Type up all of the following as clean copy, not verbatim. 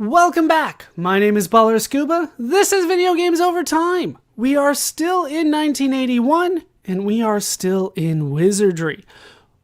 Welcome back! My name is ballerscuba. This is Video Games Over Time. We are still in 1981, and we are still in Wizardry.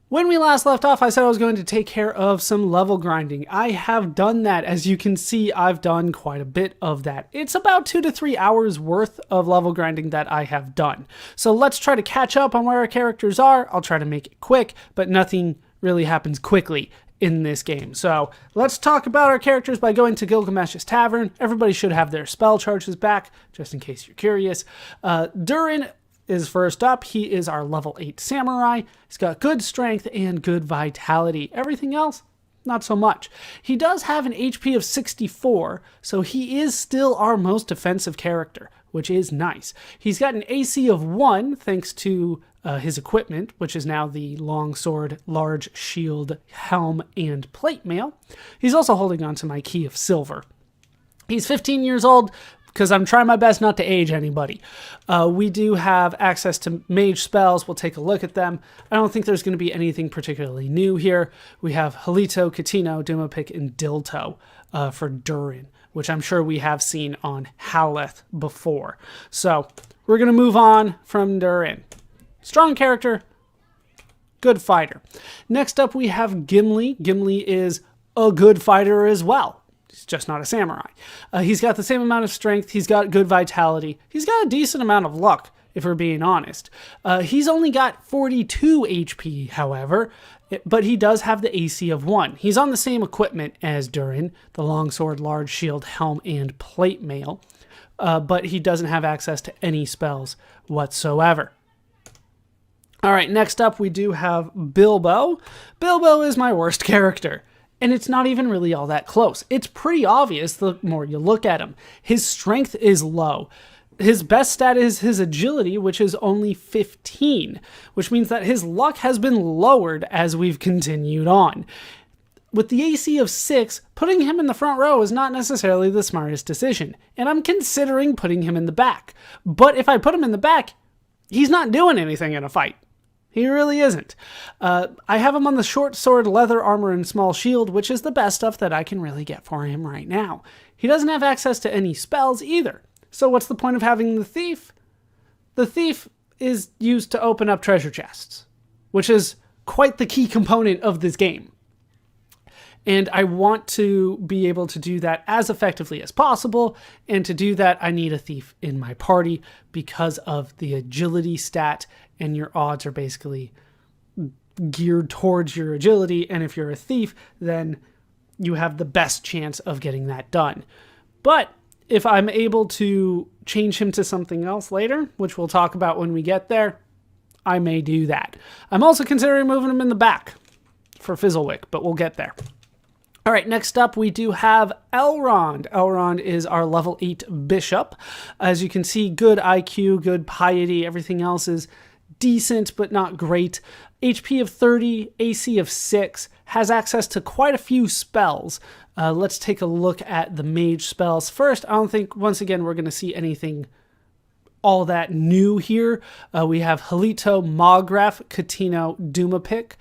When we last left off, I said I was going to take care of some level grinding. I have done that. As you can see, I've done quite a bit of that. It's about 2 to 3 hours worth of level grinding that I have done. So let's try to catch up on where our characters are. I'll try to make it quick, but nothing really happens quickly in this game. So let's talk about our characters by going to Gilgamesh's Tavern. Everybody should have their spell charges back, just in case you're curious. Durin is first up. He is our level 8 samurai. He's got good strength and good vitality. Everything else, not so much. He does have an HP of 64, so he is still our most defensive character, which is nice. He's got an AC of 1 thanks to his equipment, which is now the long sword, large shield, helm, and plate mail. He's also holding on to my key of silver. He's 15 years old, because I'm trying my best not to age anybody. We do have access to mage spells. We'll take a look at them. I don't think there's going to be anything particularly new here. We have Halito, Katino, Dumapic, and Dilto for Durin, which I'm sure we have seen on Haleth before. So we're going to move on from Durin. Strong character, good fighter. Next up we have Gimli. Gimli is a good fighter as well. He's just not a samurai. He's got the same amount of strength. He's got good vitality. He's got a decent amount of luck, if we're being honest. He's only got 42 HP, however, but he does have the AC of 1. He's on the same equipment as Durin, the longsword, large shield, helm, and plate mail, but he doesn't have access to any spells whatsoever. All right, next up we do have Bilbo. Bilbo is my worst character. And it's not even really all that close. It's pretty obvious the more you look at him. His strength is low. His best stat is his agility, which is only 15, which means that his luck has been lowered as we've continued on. With the AC of 6, putting him in the front row is not necessarily the smartest decision, and I'm considering putting him in the back. But if I put him in the back, he's not doing anything in a fight. He really isn't. I have him on the short sword, leather armor, and small shield, which is the best stuff that I can really get for him right now. He doesn't have access to any spells either. So what's the point of having the thief? The thief is used to open up treasure chests, which is quite the key component of this game. And I want to be able to do that as effectively as possible. And to do that, I need a thief in my party because of the agility stat. And your odds are basically geared towards your agility. And if you're a thief, then you have the best chance of getting that done. But if I'm able to change him to something else later, which we'll talk about when we get there, I may do that. I'm also considering moving him in the back for Fizzlewick, but we'll get there. All right, next up we do have Elrond. Elrond is our level 8 bishop. As you can see, good IQ, good piety, everything else is decent but not great. HP of 30, AC of 6, has access to quite a few spells. Let's take a look at the mage spells. First, I don't think, once again, we're going to see anything all that new here. We have Halito, Magraf, Katino, Dumapic,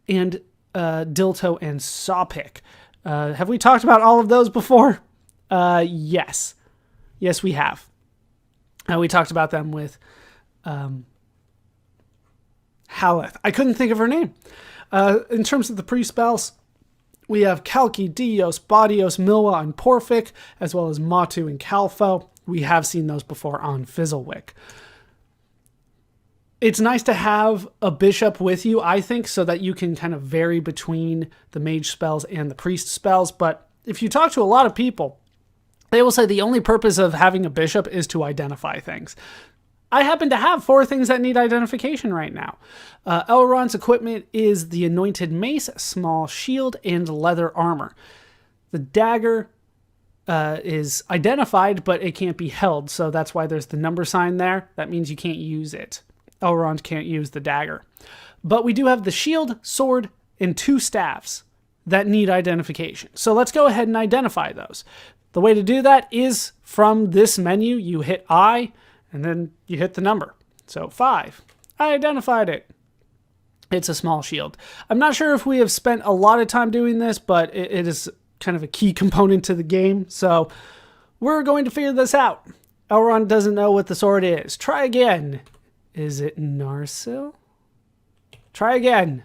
and Dilto and Sawpick. Have we talked about all of those before? Yes. Yes, we have. We talked about them with Haleth. I couldn't think of her name. In terms of the pre-spells, we have Kalki, Dios, Badios, Milwa, and Porfic, as well as Matu and Kalfo. We have seen those before on Fizzlewick. It's nice to have a bishop with you, I think, so that you can kind of vary between the mage spells and the priest spells. But if you talk to a lot of people, they will say the only purpose of having a bishop is to identify things. I happen to have 4 things that need identification right now. Elrond's equipment is the anointed mace, small shield, and leather armor. The dagger is identified, but it can't be held, so that's why there's the number sign there. That means you can't use it. Elrond can't use the dagger. But we do have the shield, sword, and 2 staffs that need identification. So let's go ahead and identify those. The way to do that is from this menu, you hit I, and then you hit the number. So 5. I identified it. It's a small shield. I'm not sure if we have spent a lot of time doing this, but it is kind of a key component to the game. So we're going to figure this out. Elrond doesn't know what the sword is. Try again. Is it Narsil? Try again.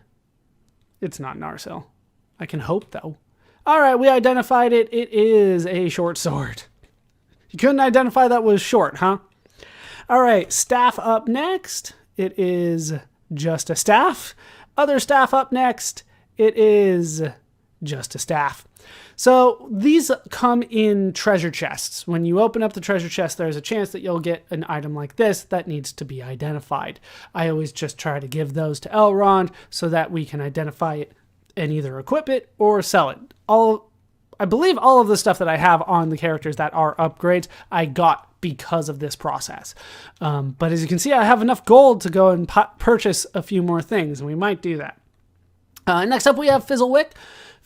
It's not Narsil. I can hope, though. All right, we identified it. It is a short sword. You couldn't identify that was short, huh? All right, staff up next. It is just a staff. Other staff up next. It is just a staff. So these come in treasure chests. When you open up the treasure chest, there's a chance that you'll get an item like this that needs to be identified. I always just try to give those to Elrond so that we can identify it and either equip it or sell it. I believe all of the stuff that I have on the characters that are upgrades, I got because of this process. But as you can see, I have enough gold to go and purchase a few more things, and we might do that. Next up, we have Fizzlewick.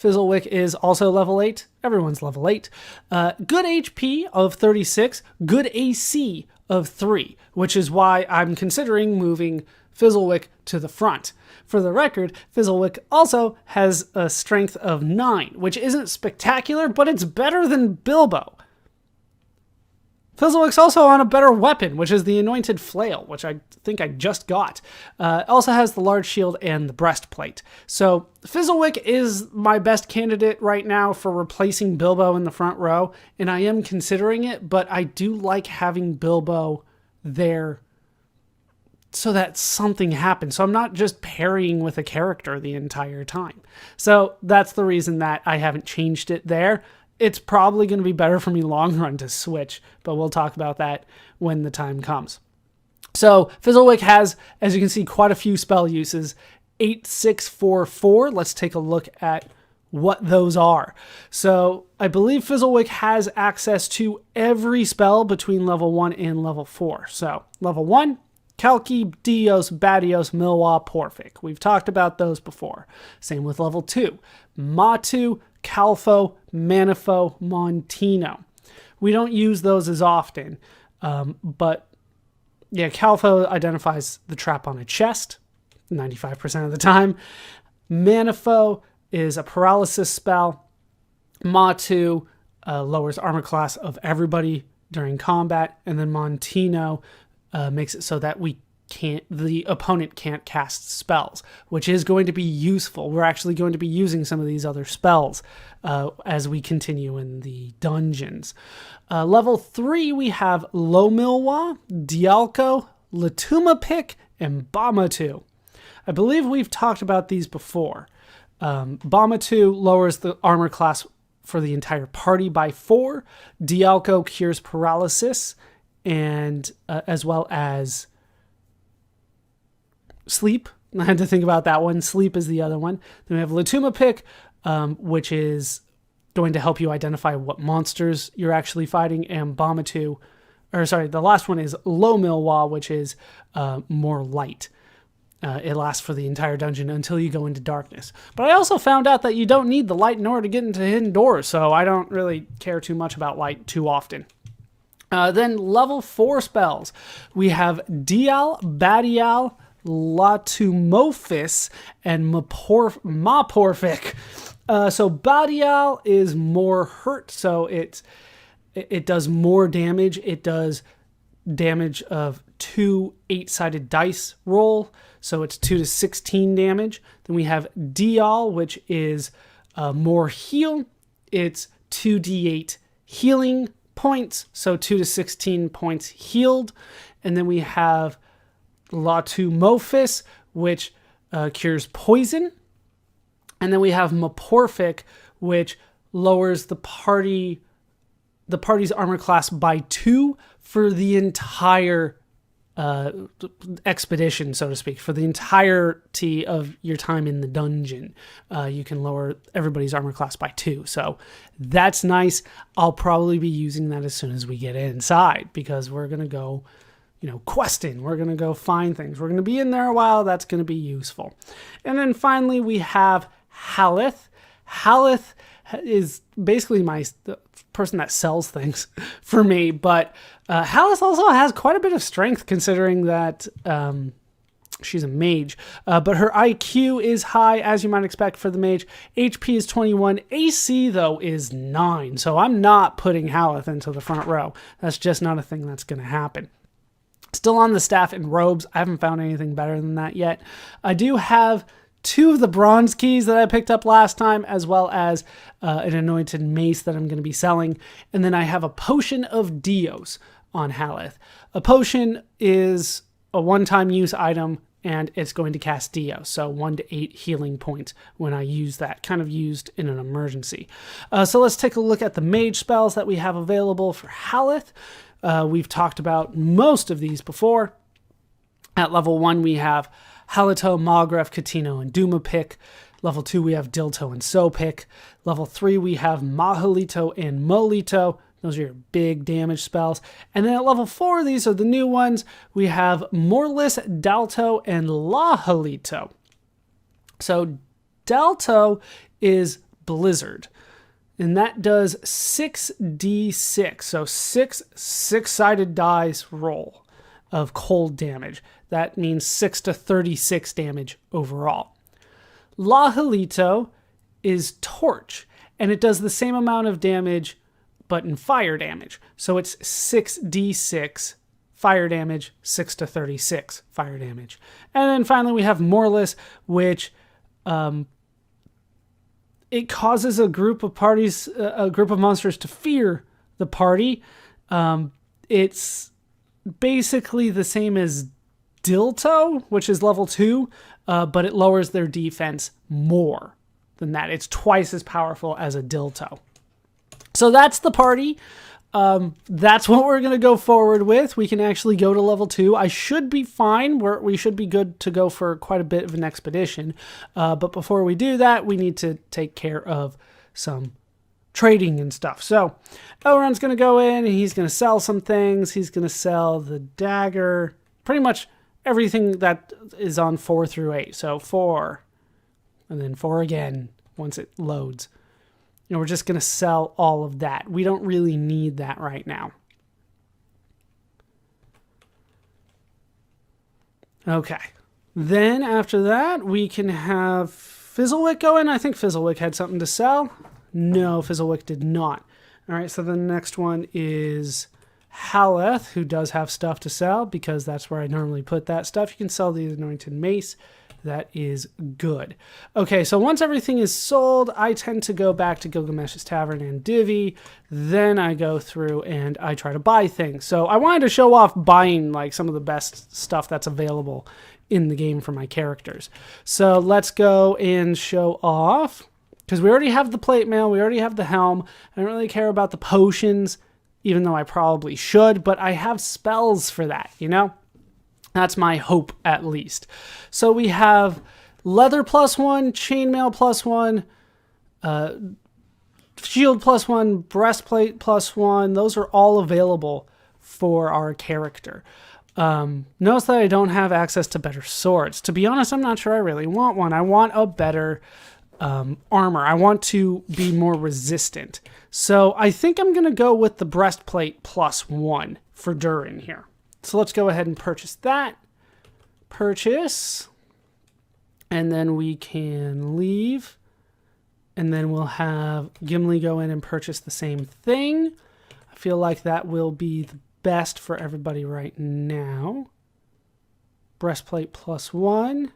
Fizzlewick is also level 8. Everyone's level 8. Good HP of 36. Good AC of 3, which is why I'm considering moving Fizzlewick to the front. For the record, Fizzlewick also has a strength of 9, which isn't spectacular, but it's better than Bilbo. Fizzlewick's also on a better weapon, which is the Anointed Flail, which I think I just got. Also has the large shield and the breastplate. So Fizzlewick is my best candidate right now for replacing Bilbo in the front row, and I am considering it, but I do like having Bilbo there so that something happens. So I'm not just parrying with a character the entire time. So that's the reason that I haven't changed it there. It's probably going to be better for me long run to switch, but we'll talk about that when the time comes. So Fizzlewick has, as you can see, quite a few spell uses. 8, 6, 4, 4. Let's take a look at what those are. So I believe Fizzlewick has access to every spell between level 1 and level 4. So level 1, Kalki, Dios, Badios, Milwa, Porfic. We've talked about those before. Same with level 2. Matu, Calfo, Manifo, Montino. We don't use those as often, but yeah, Calfo identifies the trap on a chest 95% of the time. Manifo is a paralysis spell. Matu lowers armor class of everybody during combat, and then Montino makes it so that the opponent can't cast spells, which is going to be useful. We're actually going to be using some of these other spells as we continue in the dungeons. Level 3, we have Lomilwa, Dialco, Latumapic, and Bamatu. I believe we've talked about these before. Bamatu lowers the armor class for the entire party by 4. Dialco cures paralysis, and as well as sleep. I had to think about that one. Sleep is the other one. Then we have Latumapic, which is going to help you identify what monsters you're actually fighting, and the last one is Lomilwa, which is more light. It lasts for the entire dungeon until you go into darkness. But I also found out that you don't need the light in order to get into hidden doors, so I don't really care too much about light too often. Then level 4 spells. We have Dial, Badial, Latumophis, and Maporfic. So Badial is more hurt, so it does more damage. It does damage of 2 8-sided dice roll, so it's 2 to 16 damage. Then we have Dial, which is more heal. It's 2d8 healing points, so 2 to 16 points healed. And then we have Latumophis, which cures poison. And then we have Maporfic, which lowers the party's armor class by 2 for the entire expedition, so to speak. For the entirety of your time in the dungeon, you can lower everybody's armor class by 2. So that's nice. I'll probably be using that as soon as we get inside, because we're going to go questing. We're going to go find things. We're going to be in there a while. That's going to be useful. And then finally, we have Haleth. Haleth is basically the person that sells things for me, but Haleth also has quite a bit of strength, considering that She's a mage, but her IQ is high, as you might expect for the mage. HP is 21. AC, though, is 9. So I'm not putting Haleth into the front row. That's just not a thing that's going to happen. Still on the staff and robes. I haven't found anything better than that yet. I do have 2 of the bronze keys that I picked up last time, as well as an anointed mace that I'm going to be selling. And then I have a potion of Dios on Haleth. A potion is a one-time use item, and it's going to cast Dios, so 1 to 8 healing points when I use that, kind of used in an emergency. So let's take a look at the mage spells that we have available for Haleth. We've talked about most of these before. At level 1, we have Halito, Malgraf, Katino, and Dumapic. Level 2, we have Dilto and Sopic. Level 3, we have Mahalito and Molito. Those are your big damage spells. And then at level 4, these are the new ones. We have Morlis, Dalto, and Lahalito. So Dalto is Blizzard. And that does 6d6. So 6-sided dice roll of cold damage. That means 6 to 36 damage overall. Lahalito is Torch. And it does the same amount of damage, but in fire damage. So it's 6d6 fire damage, 6 to 36 fire damage. And then finally we have Morlis, which it causes a group of monsters to fear the party. It's basically the same as Dilto, which is level 2, but it lowers their defense more than that. It's twice as powerful as a Dilto. So that's the party. That's what we're going to go forward with. We can actually go to level 2. I should be fine. We should be good to go for quite a bit of an expedition. But before we do that, we need to take care of some trading and stuff. So Elrond's going to go in and he's going to sell some things. He's going to sell the dagger. Pretty much everything that is on 4 through 8. So 4 and then 4 again once it loads. You know, we're just going to sell all of that. We don't really need that right now. Okay. Then after that, we can have Fizzlewick go in. I think Fizzlewick had something to sell. No, Fizzlewick did not. All right, so the next one is Haleth, who does have stuff to sell because that's where I normally put that stuff. You can sell the Anointed Mace. That is good. Okay, so once everything is sold, I tend to go back to Gilgamesh's Tavern and Divvy. Then I go through and I try to buy things. So I wanted to show off buying like some of the best stuff that's available in the game for my characters. So let's go and show off, because we already have the plate mail, we already have the helm. I don't really care about the potions, even though I probably should, but I have spells for that, you know? That's my hope, at least. So we have leather +1, chainmail +1, shield +1, breastplate +1. Those are all available for our character. Notice that I don't have access to better swords. To be honest, I'm not sure I really want one. I want a better armor. I want to be more resistant. So I think I'm going to go with the breastplate +1 for Durin here. So let's go ahead and purchase that. Purchase. And then we can leave. And then we'll have Gimli go in and purchase the same thing. I feel like that will be the best for everybody right now. Breastplate +1.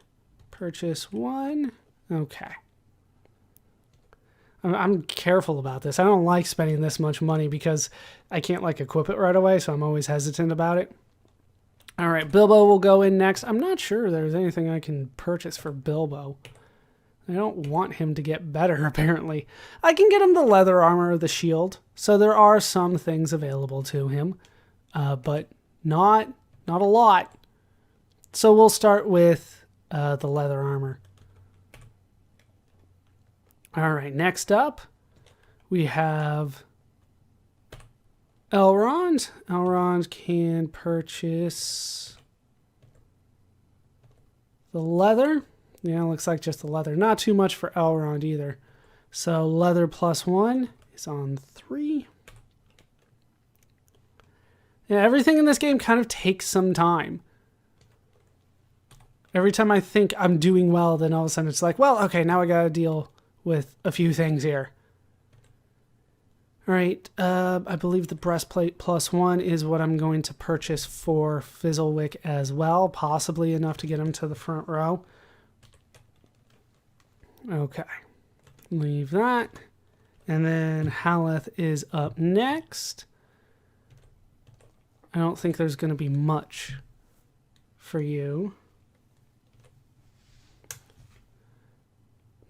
Purchase 1. Okay. I'm careful about this. I don't like spending this much money because I can't like equip it right away, so I'm always hesitant about it. All right, Bilbo will go in next. I'm not sure there's anything I can purchase for Bilbo. I don't want him to get better, apparently. I can get him the leather armor or the shield, so there are some things available to him, but not a lot. So we'll start with the leather armor. All right, next up, we have Elrond. Elrond can purchase the leather. Yeah, looks like just the leather. Not too much for Elrond either. So leather +1 is on 3. Yeah, everything in this game kind of takes some time. Every time I think I'm doing well, then all of a sudden it's like, well, okay, now I gotta deal with a few things here. All right, I believe the breastplate +1 is what I'm going to purchase for Fizzlewick as well, possibly enough to get him to the front row. Okay, leave that. And then Haleth is up next. I don't think there's going to be much for you.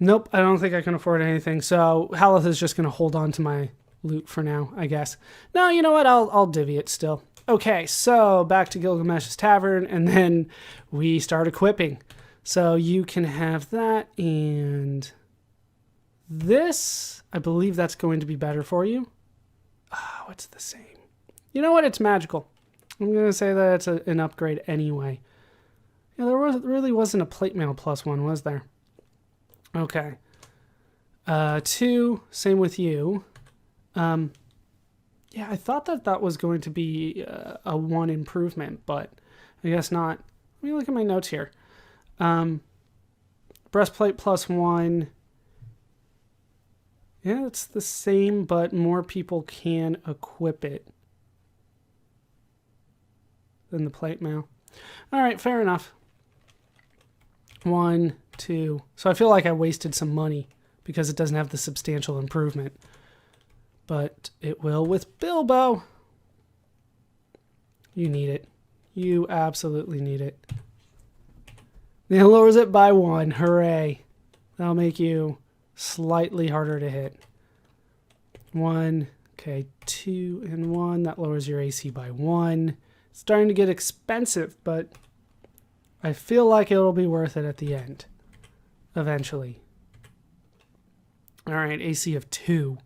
Nope, I don't think I can afford anything. So Haleth is just going to hold on to my loot for now, I guess. No, you know what? I'll divvy it still. Okay, so back to Gilgamesh's Tavern, and then we start equipping. So you can have that, and this, I believe that's going to be better for you. Oh, it's the same. You know what? It's magical. I'm going to say that it's an upgrade anyway. Yeah, there really wasn't a plate mail +1, was there? Okay. 2, same with you. Yeah, I thought that was going to be a 1 improvement, but I guess not. Let me look at my notes here. Breastplate +1. Yeah, it's the same, but more people can equip it than the plate mail. All right, fair enough. 1, 2. So I feel like I wasted some money because it doesn't have the substantial improvement. But it will with Bilbo. You need it. You absolutely need it. It lowers it by 1. Hooray. That'll make you slightly harder to hit. 1. Okay, 2 and 1. That lowers your AC by 1. It's starting to get expensive, but I feel like it'll be worth it at the end. Eventually. All right, AC of 2.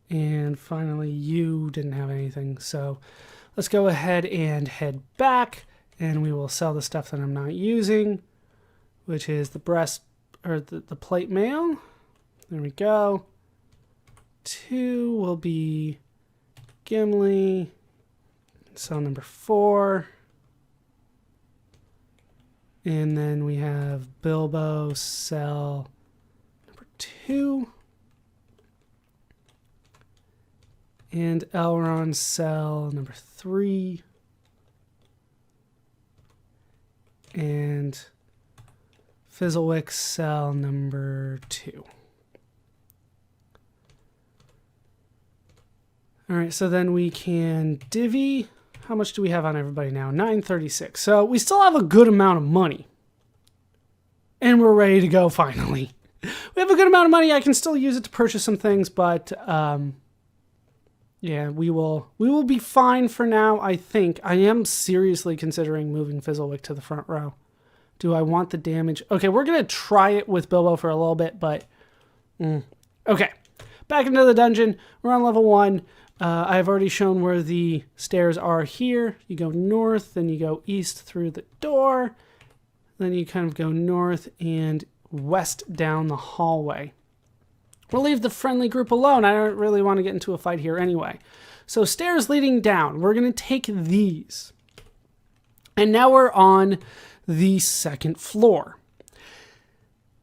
And finally, you didn't have anything. So let's go ahead and head back, and we will sell the stuff that I'm not using, which is the the plate mail. There we go. 2 will be Gimli. Sell number 4. And then we have Bilbo sell number 2. And Elrond sell number 3. And Fizzlewick sell number 2. All right, so then we can divvy. How much do we have on everybody now? 936. So we still have a good amount of money. And we're ready to go finally. We have a good amount of money. I can still use it to purchase some things, but yeah, we will be fine for now, I think. I am seriously considering moving Fizzlewick to the front row. Do I want the damage? Okay, we're going to try it with Bilbo for a little bit, but okay. Back into the dungeon. We're on level 1. I've already shown where the stairs are here. You go north, then you go east through the door. Then you kind of go north and west down the hallway. We'll leave the friendly group alone. I don't really want to get into a fight here anyway. So stairs leading down. We're going to take these. And now we're on the second floor.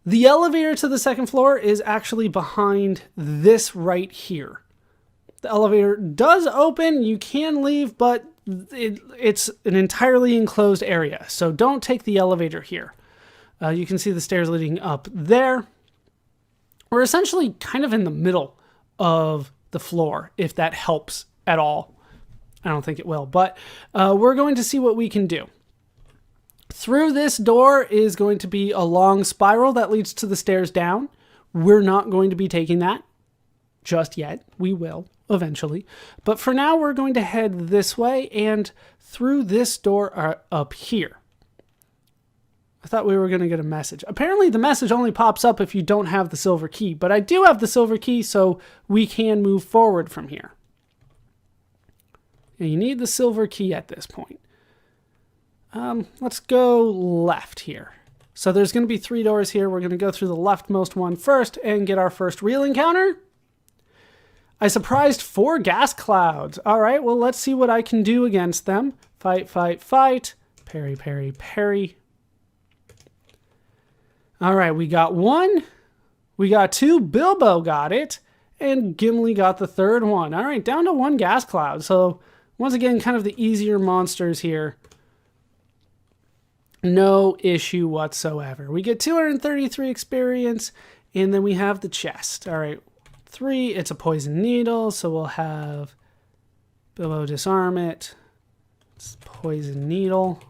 The elevator to the second floor is actually behind this right here. The elevator does open. You can leave, but it's an entirely enclosed area. So don't take the elevator here. You can see the stairs leading up there. We're essentially kind of in the middle of the floor, if that helps at all. I don't think it will, but we're going to see what we can do. Through this door is going to be a long spiral that leads to the stairs down. We're not going to be taking that just yet. We will eventually. But for now, we're going to head this way and through this door up here. I thought we were going to get a message. Apparently, the message only pops up if you don't have the silver key. But I do have the silver key, so we can move forward from here. And you need the silver key at this point. Let's go left here. So there's going to be 3 doors here. We're going to go through the leftmost one first and get our first real encounter. I surprised 4 gas clouds. All right, well, let's see what I can do against them. Fight, fight, fight. Parry, parry, parry. All right, we got one. We got two. Bilbo got it. And Gimli got the third one. All right, down to one gas cloud. So once again, kind of the easier monsters here. No issue whatsoever. We get 233 experience, and then we have the chest. All right, 3, it's a poison needle, so we'll have Bilbo disarm it. It's poison needle.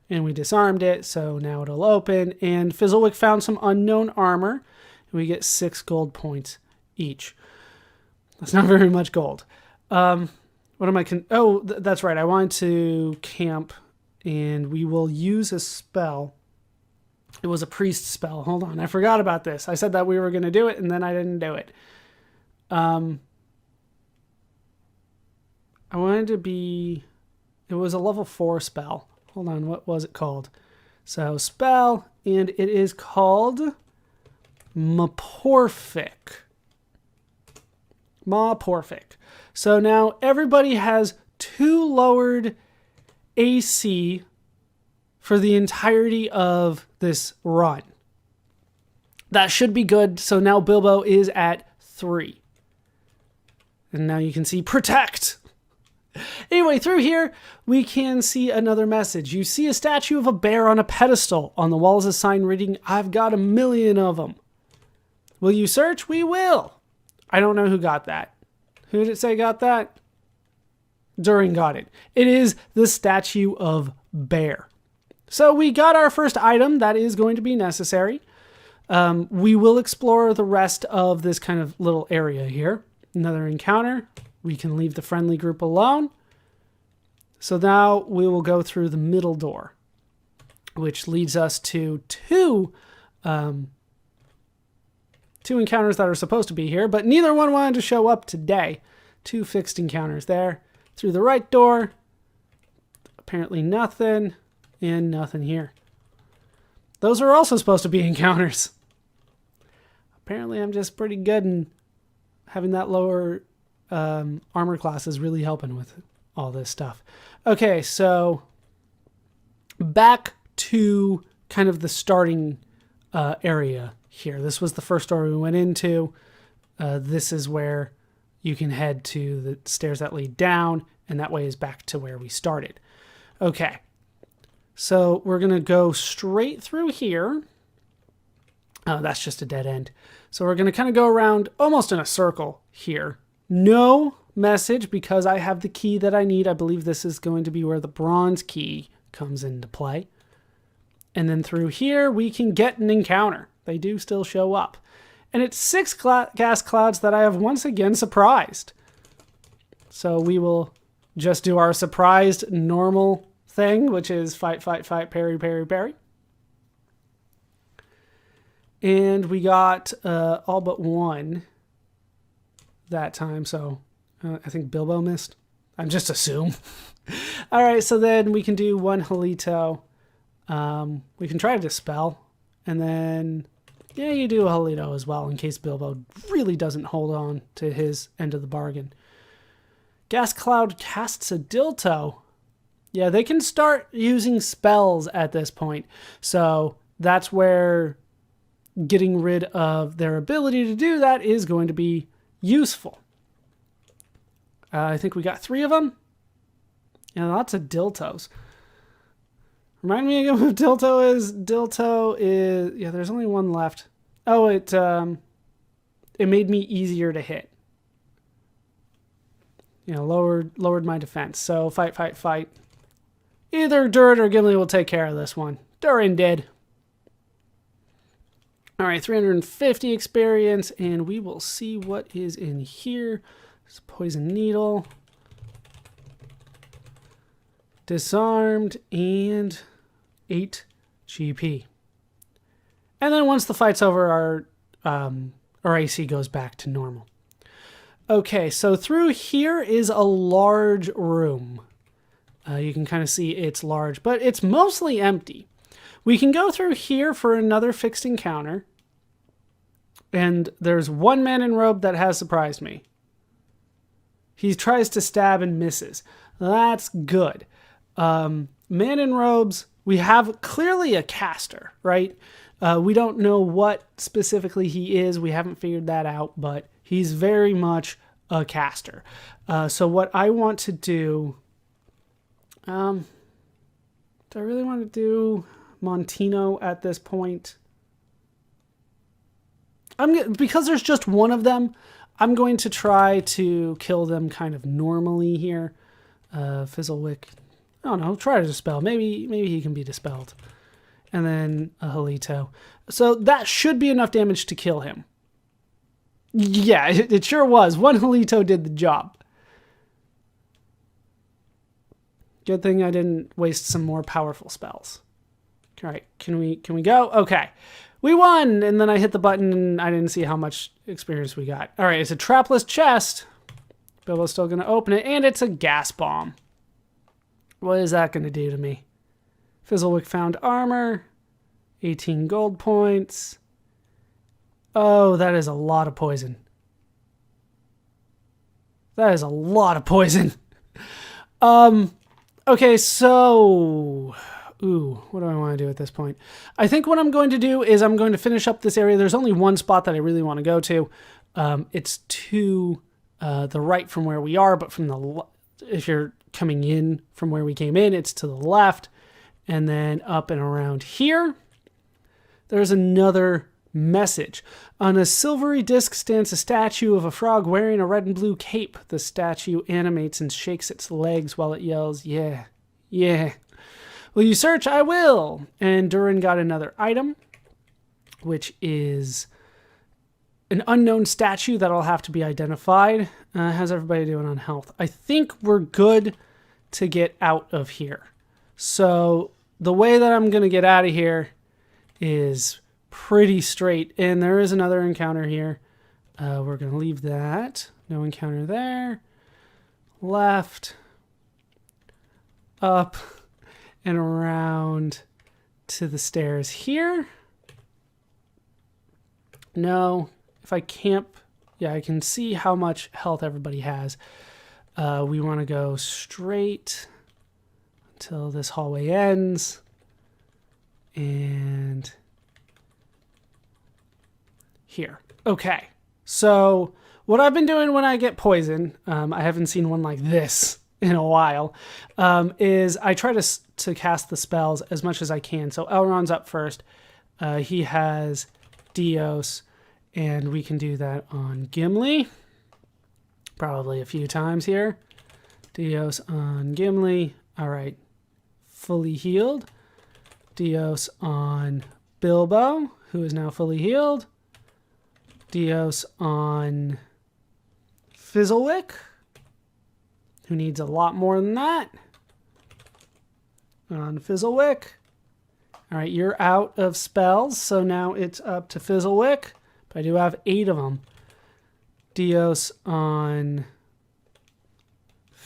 And we disarmed it, so now it'll open. And Fizzlewick found some unknown armor, and we get 6 gold points each. That's not very much gold. What am I... that's right. I wanted to camp, and we will use a spell. It was a priest spell. Hold on. I forgot about this. I said that we were going to do it, and then I didn't do it. I wanted to be... It was a level 4 spell. Hold on, what was it called? So, spell, and it is called Maporphic. Maporphic. So now everybody has 2 lowered AC for the entirety of this run. That should be good. So now Bilbo is at 3. And now you can see protect. Anyway, through here, we can see another message. You see a statue of a bear on a pedestal. On the wall is a sign reading, "I've got 1,000,000 of them." Will you search? We will. I don't know who got that. Who did it say got that? Durin got it. It is the statue of bear. So we got our first item that is going to be necessary. We will explore the rest of this kind of little area here. Another encounter. We can leave the friendly group alone. So now we will go through the middle door, which leads us to two encounters that are supposed to be here, but neither one wanted to show up today. 2 fixed encounters there. Through the right door, apparently nothing, and nothing here. Those are also supposed to be encounters. Apparently I'm just pretty good, and having that lower armor class is really helping with all this stuff. Okay, so back to kind of the starting area here. This was the first door we went into. This is where you can head to the stairs that lead down, and that way is back to where we started. Okay, so we're going to go straight through here. Oh, that's just a dead end. So we're going to kind of go around almost in a circle here. No message because I have the key that I need. I believe this is going to be where the bronze key comes into play. And then through here, we can get an encounter. They do still show up. And it's 6 gas clouds that I have once again surprised. So we will just do our surprised normal thing, which is fight, fight, fight, parry, parry, parry. And we got all but one that time, so I think Bilbo missed. I'm just assume. All right, so then we can do 1 Halito. We can try to dispel, and then yeah, you do a Halito as well in case Bilbo really doesn't hold on to his end of the bargain. Gas Cloud casts a Dilto. Yeah, they can start using spells at this point, so that's where getting rid of their ability to do that is going to be useful. I think we got 3 of them. Yeah, lots of Diltos. Remind me again what Dilto is. Dilto is... Yeah, there's only 1 left. Oh, it made me easier to hit. You know, lowered my defense. So fight, fight, fight. Either Durin or Gimli will take care of this one. Durin did. All right, 350 experience, and we will see what is in here. There's a poison needle. Disarmed, and 8 GP. And then once the fight's over, our AC goes back to normal. Okay, so through here is a large room. You can kind of see it's large, but it's mostly empty. We can go through here for another fixed encounter. And there's 1 man in robe that has surprised me. He tries to stab and misses. That's good. Man in robes we have clearly a caster, right? We don't know what specifically he is. We haven't figured that out, but he's very much a caster. So what I want to do, do I really want to do Montino at this point? Because there's just one of them, I'm going to try to kill them kind of normally here. Fizzlewick, I don't know, try to dispel. Maybe he can be dispelled. And then a Halito. So that should be enough damage to kill him. Yeah, it sure was. One Halito did the job. Good thing I didn't waste some more powerful spells. All right, can we go? Okay. We won! And then I hit the button and I didn't see how much experience we got. All right, it's a trapless chest. Bilbo's still going to open it, and it's a gas bomb. What is that going to do to me? Fizzlewick found armor. 18 gold points. Oh, that is a lot of poison. That is a lot of poison. Okay, so... Ooh, what do I want to do at this point? I think what I'm going to do is I'm going to finish up this area. There's only one spot that I really want to go to. It's to the right from where we are, but from the if you're coming in from where we came in, it's to the left. And then up and around here, there's another message. On a silvery disc stands a statue of a frog wearing a red and blue cape. The statue animates and shakes its legs while it yells, "Yeah, yeah." Will you search? I will. And Durin got another item, which is an unknown statue that'll have to be identified. How's everybody doing on health? I think we're good to get out of here. So the way that I'm going to get out of here is pretty straight. And there is another encounter here. We're going to leave that. No encounter there. Left. Up. And around to the stairs here. No. If I camp, yeah, I can see how much health everybody has. We want to go straight until this hallway ends. And here. Okay. So what I've been doing when I get poison, I haven't seen one like this in a while, is I try to cast the spells as much as I can. So Elrond's up first. He has Dios, and we can do that on Gimli. Probably a few times here. Dios on Gimli. All right. Fully healed. Dios on Bilbo, who is now fully healed. Dios on Fizzlewick, who needs a lot more than that. On Fizzlewick. All right, you're out of spells, so now it's up to Fizzlewick. But I do have 8 of them. Dios on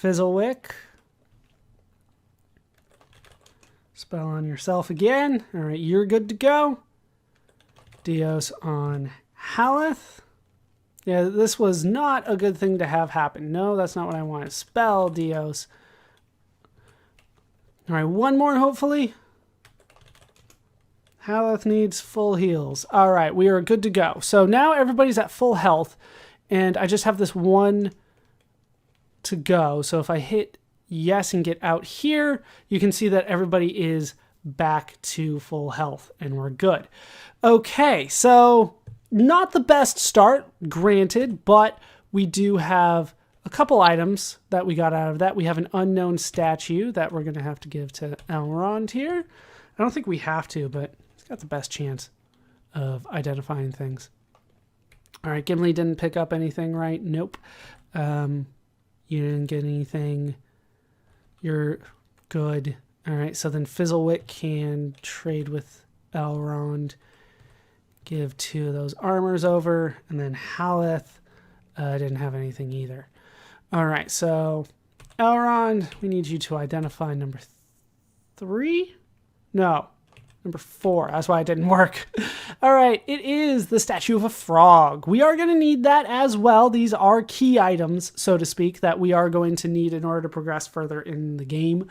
Fizzlewick. Spell on yourself again. All right, you're good to go. Dios on Haleth. Yeah, this was not a good thing to have happen. No, that's not what I want. Spell Dios. All right, one more, hopefully. Haleth needs full heals. All right, we are good to go. So now everybody's at full health, and I just have this one to go. So if I hit yes and get out here, you can see that everybody is back to full health, and we're good. Okay, so not the best start, granted, but we do have a couple items that we got out of that. We have an unknown statue that we're going to have to give to Elrond here. I don't think we have to, but it's got the best chance of identifying things. All right, Gimli didn't pick up anything, right? Nope. You didn't get anything. You're good. All right, so then Fizzlewick can trade with Elrond. Give 2 of those armors over. And then Haleth didn't have anything either. All right, so Elrond, we need you to identify number 3? No, number 4. That's why it didn't work. All right, it is the statue of a frog. We are going to need that as well. These are key items, so to speak, that we are going to need in order to progress further in the game.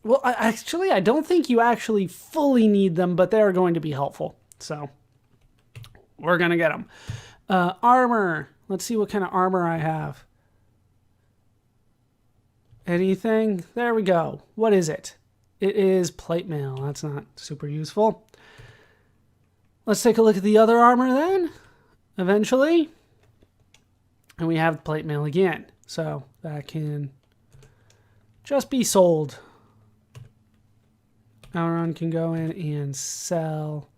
Well, actually, I don't think you actually fully need them, but they are going to be helpful. So we're going to get them. Armor. Let's see what kind of armor I have. Anything? There we go. What is it? It is plate mail. That's not super useful. Let's take a look at the other armor then, eventually. And we have plate mail again. So that can just be sold. Auron can go in and sell.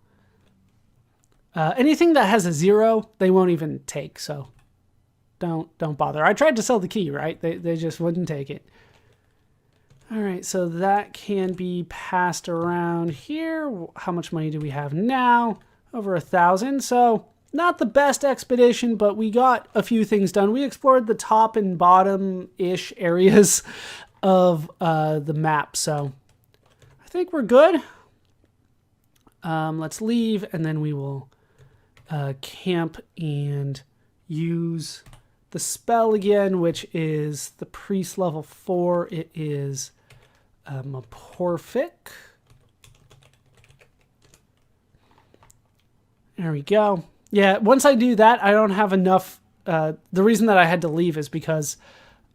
Anything that has a 0, they won't even take, so don't bother. I tried to sell the key, right? They just wouldn't take it. All right, so that can be passed around here. How much money do we have now? Over 1,000, so not the best expedition, but we got a few things done. We explored the top and bottom-ish areas of the map, so I think we're good. Let's leave, and then we will camp and use the spell again, which is the priest level 4. It is Porphic. There we go. Yeah, once I do that, I don't have enough. The reason that I had to leave is because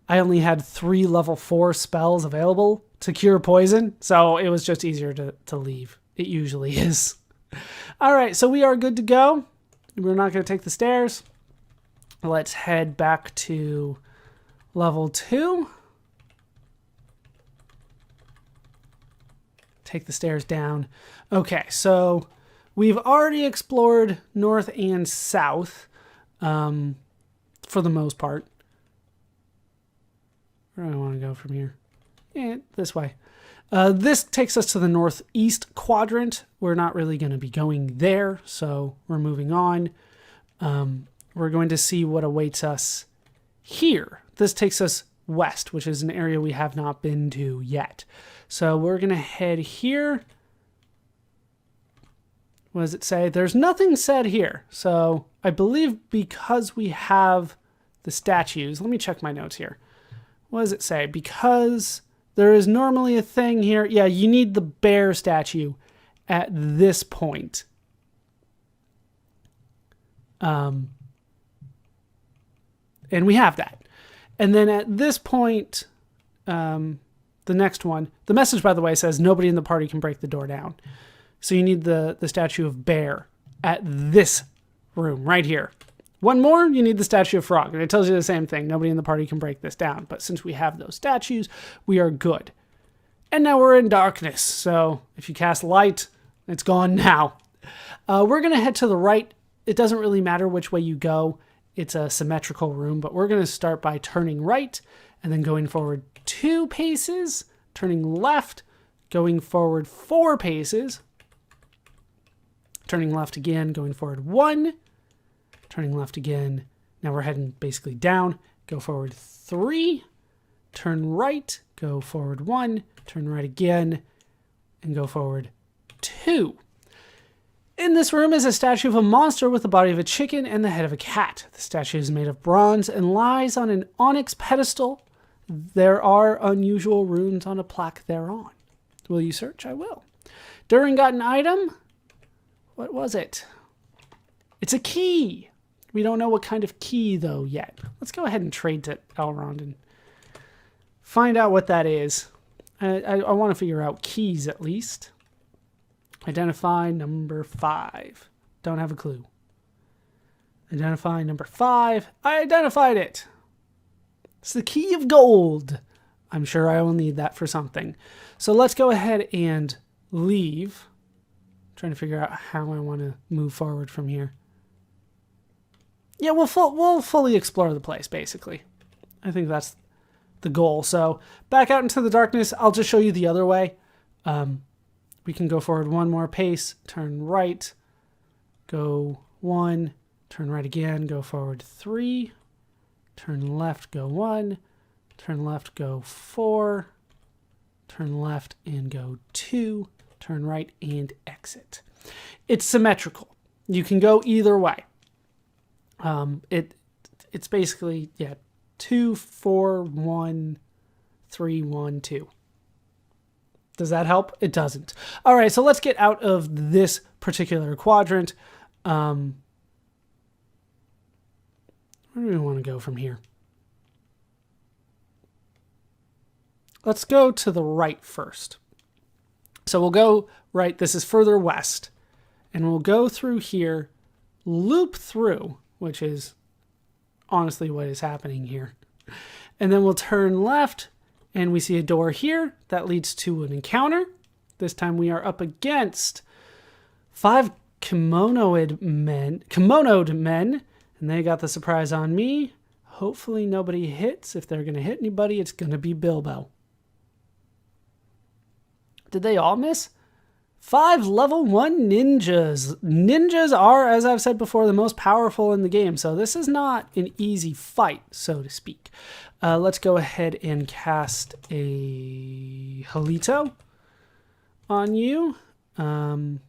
I only had 3 level 4 spells available to cure poison, so it was just easier to leave. It usually is. All right, so we are good to go. We're not going to take the stairs. Let's head back to level 2. Take the stairs down. Okay, so we've already explored north and south for the most part. Where do I want to go from here? Yeah, this way. This takes us to the northeast quadrant. We're not really going to be going there, so we're moving on. We're going to see what awaits us here. This takes us west, which is an area we have not been to yet. So we're going to head here. What does it say? There's nothing said here. So I believe because we have the statues. Let me check my notes here. What does it say? Because there is normally a thing here. Yeah, you need the bear statue at this point. And we have that. And then at this point, the next one, the message, by the way, says nobody in the party can break the door down. So you need the statue of bear at this room right here. One more, you need the statue of frog. And it tells you the same thing. Nobody in the party can break this down. But since we have those statues, we are good. And now we're in darkness. So if you cast light, it's gone now. We're going to head to the right. It doesn't really matter which way you go. It's a symmetrical room, but we're going to start by turning right and then going forward 2 paces, turning left, going forward 4 paces, turning left again, going forward 1, turning left again. Now we're heading basically down. Go forward 3, turn right, go forward 1, turn right again, and go forward 2. In this room is a statue of a monster with the body of a chicken and the head of a cat. The statue is made of bronze and lies on an onyx pedestal. There are unusual runes on a plaque thereon. Will you search? I will. During got an item. What was it? It's a key. We don't know what kind of key, though, yet. Let's go ahead and trade to Elrond and find out what that is. I want to figure out keys, at least. Identify number 5. Don't have a clue. Identify number 5. I identified it. It's the key of gold. I'm sure I will need that for something. So let's go ahead and leave. I'm trying to figure out how I want to move forward from here. Yeah, we'll fully explore the place, basically. I think that's the goal. So back out into the darkness. I'll just show you the other way. We can go forward 1 more pace, turn right, go 1, turn right again, go forward 3, turn left, go 1, turn left, go 4, turn left and go 2, turn right and exit. It's symmetrical. You can go either way. It's basically, 2, 4, 1, 3, 1, 2. Does that help? It doesn't. All right, so let's get out of this particular quadrant. Where do we want to go from here? Let's go to the right first. So we'll go right. This is further west. And we'll go through here, loop through, which is honestly what is happening here. And then we'll turn left, and we see a door here that leads to an encounter. This time we are up against 5 kimonoed men, and they got the surprise on me. Hopefully nobody hits. If they're going to hit anybody, it's going to be Bilbo. Did they all miss? 5 level 1 ninjas. Ninjas are, as I've said before, the most powerful in the game, so this is not an easy fight, so to speak. Let's go ahead and cast a Halito on you. Do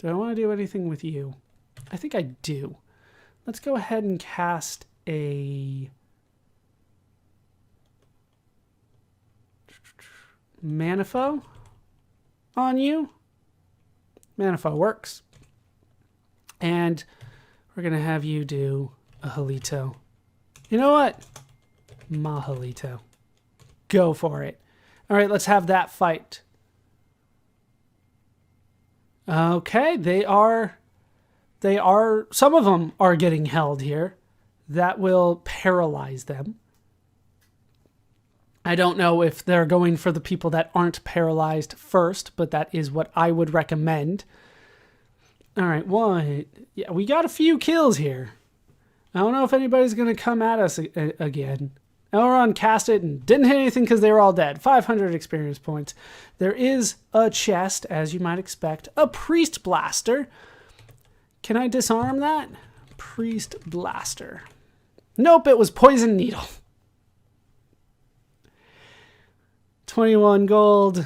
I want to do anything with you? I think I do. Let's go ahead and cast a Manifo on you. Manifo works. And we're going to have you do a Halito. You know what? Mahalito. Go for it. All right, let's have that fight. Okay, some of them are getting held here. That will paralyze them. I don't know if they're going for the people that aren't paralyzed first, but that is what I would recommend. All right, yeah, we got a few kills here. I don't know if anybody's going to come at us again. Elrond cast it and didn't hit anything because they were all dead. 500 experience points. There is a chest, as you might expect. A priest blaster. Can I disarm that? Priest blaster. Nope, it was poison needle. 21 gold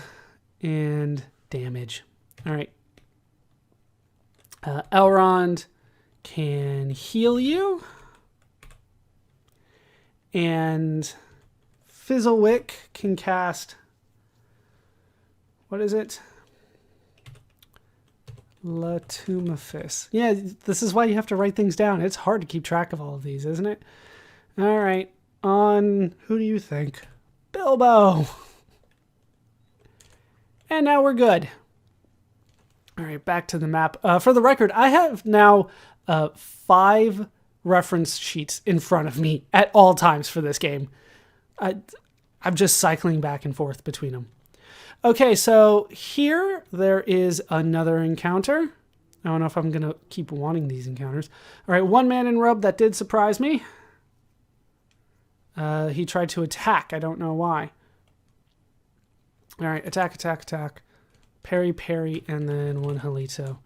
and damage. All right. Elrond can heal you. And Fizzlewick can cast, what is it? Latumafis. Yeah, this is why you have to write things down. It's hard to keep track of all of these, isn't it? All right, on, who do you think? Bilbo. And now we're good. All right, back to the map. For the record, I have now 5 reference sheets in front of me at all times for this game. I'm just cycling back and forth between them. Okay, so here there is another encounter. I don't know if I'm going to keep wanting these encounters. All right, 1 man in robe that did surprise me. He tried to attack. I don't know why. All right, attack, attack, attack. Parry, parry, and then 1 Halito.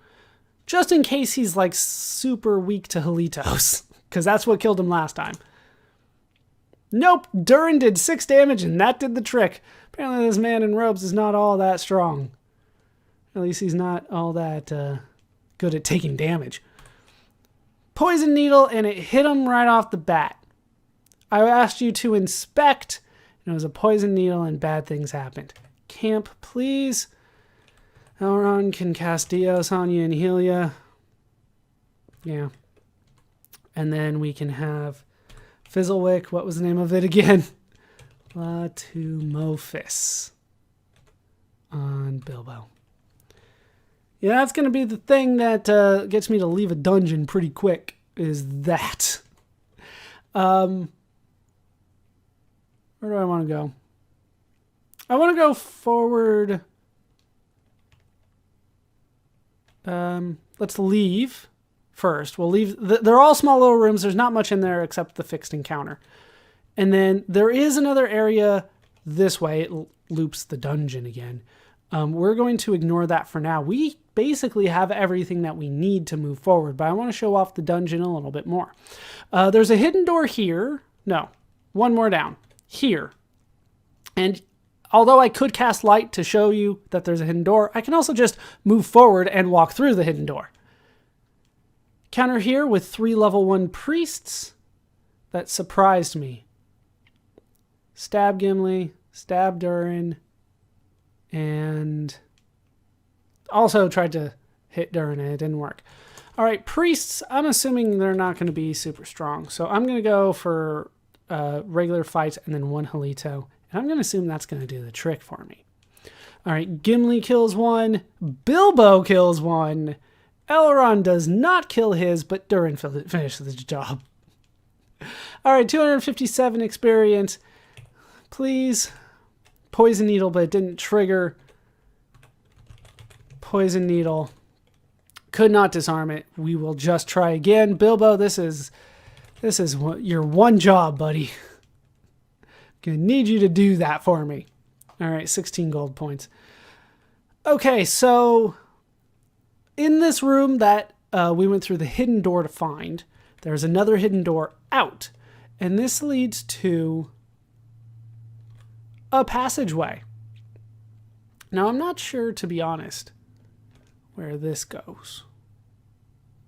Just in case he's like super weak to Halitos, because that's what killed him last time. Nope, Durin did 6 damage and that did the trick. Apparently this man in robes is not all that strong. At least he's not all that good at taking damage. Poison needle, and it hit him right off the bat. I asked you to inspect, and it was a poison needle and bad things happened. Camp, please. Elrond can cast Dios on you and heal you. Yeah. And then we can have Fizzlewick. What was the name of it again? Latumofis on Bilbo. Yeah, that's going to be the thing that gets me to leave a dungeon pretty quick, is that. Where do I want to go? I want to go forward. Let's leave first. We'll leave. They're all small little rooms. There's not much in there except the fixed encounter. And then there is another area this way. It loops the dungeon again. We're going to ignore that for now. We basically have everything that we need to move forward, but I want to show off the dungeon a little bit more. There's a hidden door here. No, 1 more down. Here. And although I could cast light to show you that there's a hidden door, I can also just move forward and walk through the hidden door. Counter here with 3 level 1 priests. That surprised me. Stab Gimli, stab Durin, And also tried to hit Durin and it didn't work. All right, priests, I'm assuming they're not going to be super strong. So I'm going to go for regular fights and then one Halito. And I'm going to assume that's going to do the trick for me. All right, Gimli kills one. Bilbo kills one. Elrond does not kill his, but Durin finishes the job. All right, 257 experience. Please. Poison Needle, but it didn't trigger. Poison Needle. Could not disarm it. We will just try again. Bilbo, this is your one job, buddy. Gonna need you to do that for me. All right, 16 gold points. Okay, so in this room that we went through the hidden door to find, there's another hidden door out. And this leads to a passageway. Now, I'm not sure, to be honest, where this goes.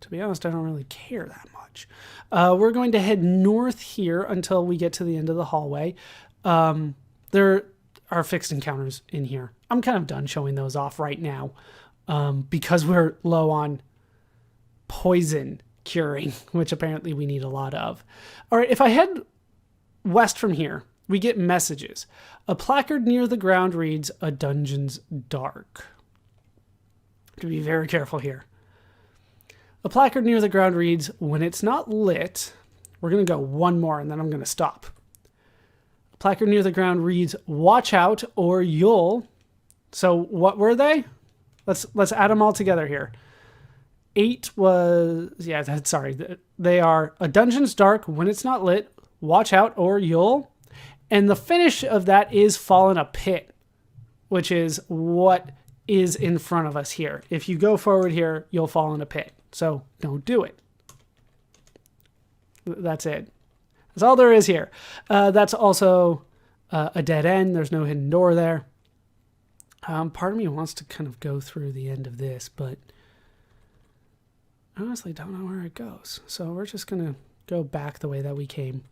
To be honest, I don't really care that much. We're going to head north here until we get to the end of the hallway. There are fixed encounters in here. I'm kind of done showing those off right now because we're low on poison curing, which apparently we need a lot of. All right, if I head west from here, we get messages. A placard near the ground reads, "A dungeon's dark." To be very careful here. A placard near the ground reads, "When it's not lit," we're going to go one more and then I'm going to stop. A placard near the ground reads, "Watch out or you'll..." So what were they? Let's add them all together here. 8 was, yeah, sorry. They are, "A dungeon's dark, when it's not lit, watch out or you'll..." And the finish of that is "fall in a pit," which is what is in front of us here. If you go forward here, you'll fall in a pit. So don't do it. That's it. That's all there is here. That's also a dead end. There's no hidden door there. Part of me wants to kind of go through the end of this, but I honestly don't know where it goes. So we're just going to go back the way that we came.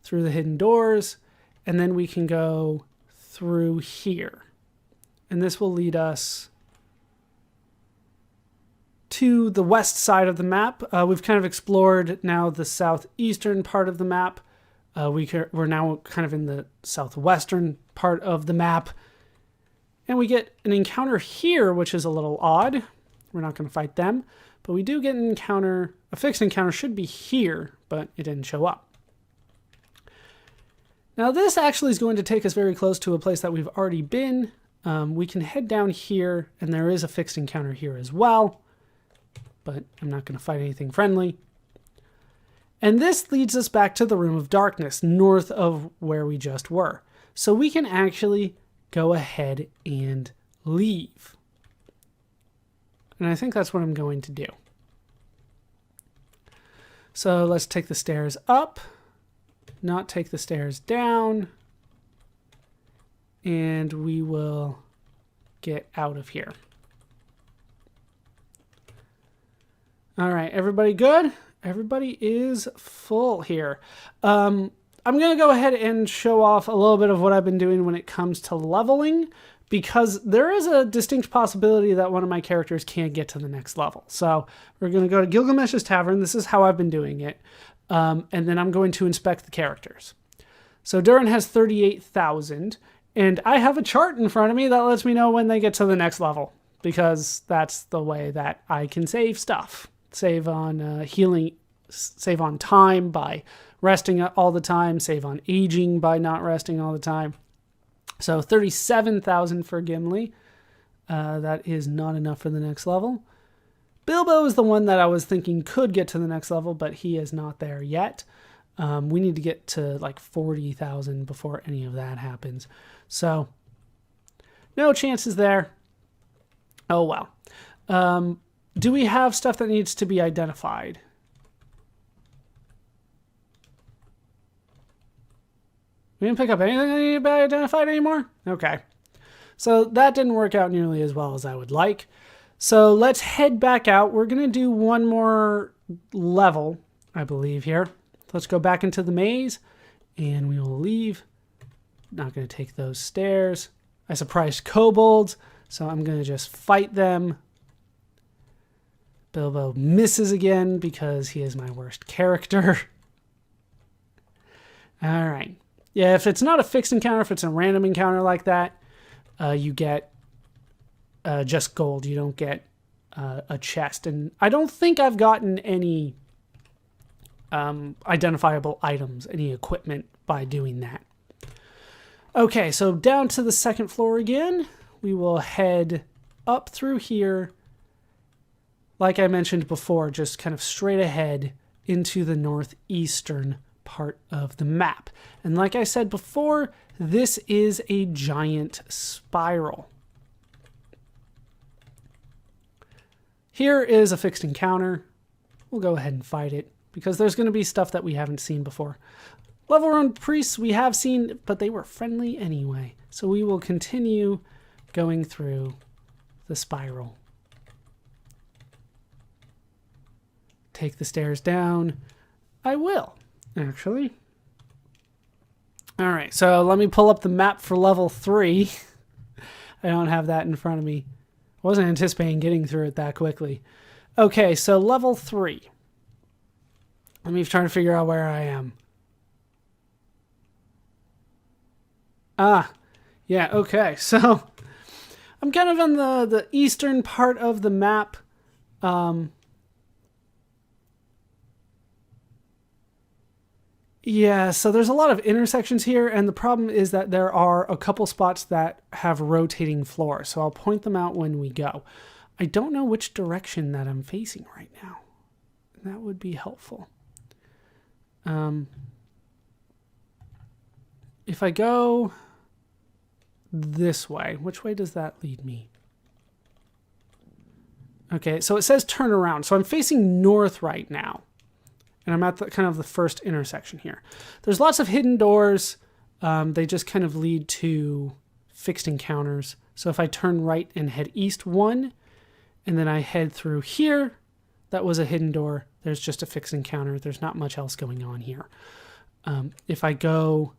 Through the hidden doors, and then we can go through here. And this will lead us to the west side of the map. We've kind of explored now the southeastern part of the map. We're now kind of in the southwestern part of the map. And we get an encounter here, which is a little odd. We're not going to fight them. But we do get an encounter. A fixed encounter should be here, but it didn't show up. Now this actually is going to take us very close to a place that we've already been. We can head down here, and there is a fixed encounter here as well. But I'm not going to fight anything friendly. And this leads us back to the Room of Darkness, north of where we just were. So we can actually go ahead and leave. And I think that's what I'm going to do. So let's take the stairs up, not take the stairs down, and we will get out of here. All right, everybody good? Everybody is full here. I'm going to go ahead and show off a little bit of what I've been doing when it comes to leveling, because there is a distinct possibility that one of my characters can't get to the next level. So we're going to go to Gilgamesh's Tavern. This is how I've been doing it. And then I'm going to inspect the characters. So Durin has 38,000, and I have a chart in front of me that lets me know when they get to the next level, because that's the way that I can save stuff. Save on healing, save on time by resting all the time, save on aging by not resting all the time. So 37,000 for Gimli. That is not enough for the next level. Bilbo is the one that I was thinking could get to the next level, but he is not there yet. We need to get to like 40,000 before any of that happens. So no chances there. Oh well. Do we have stuff that needs to be identified? We didn't pick up anything that needed to be identified anymore? Okay. So that didn't work out nearly as well as I would like. So let's head back out. We're going to do one more level, I believe, here. Let's go back into the maze, and we will leave. Not going to take those stairs. I surprised kobolds, so I'm going to just fight them. Bilbo misses again because he is my worst character. All right. Yeah, if it's not a fixed encounter, if it's a random encounter like that, you get just gold. You don't get a chest. And I don't think I've gotten any identifiable items, any equipment by doing that. Okay, so down to the second floor again. We will head up through here. Like I mentioned before, just kind of straight ahead into the northeastern part of the map. And like I said before, this is a giant spiral. Here is a fixed encounter. We'll go ahead and fight it because there's going to be stuff that we haven't seen before. Level 1 priests we have seen, but they were friendly anyway. So we will continue going through the spiral. Take the stairs down. I will, actually. All right, so let me pull up the map for level 3. I don't have that in front of me. I wasn't anticipating getting through it that quickly. Okay, so level 3. Let me try to figure out where I am. Ah, yeah, okay. So I'm kind of on the eastern part of the map. Yeah, so there's a lot of intersections here, and the problem is that there are a couple spots that have rotating floors, so I'll point them out when we go. I don't know which direction that I'm facing right now. That would be helpful. If I go this way, which way does that lead me? Okay, so it says turn around, so I'm facing north right now. And I'm at the kind of the first intersection here. There's lots of hidden doors. They just kind of lead to fixed encounters. So if I turn right and head east 1, and then I head through here, that was a hidden door. There's just a fixed encounter. There's not much else going on here. If I go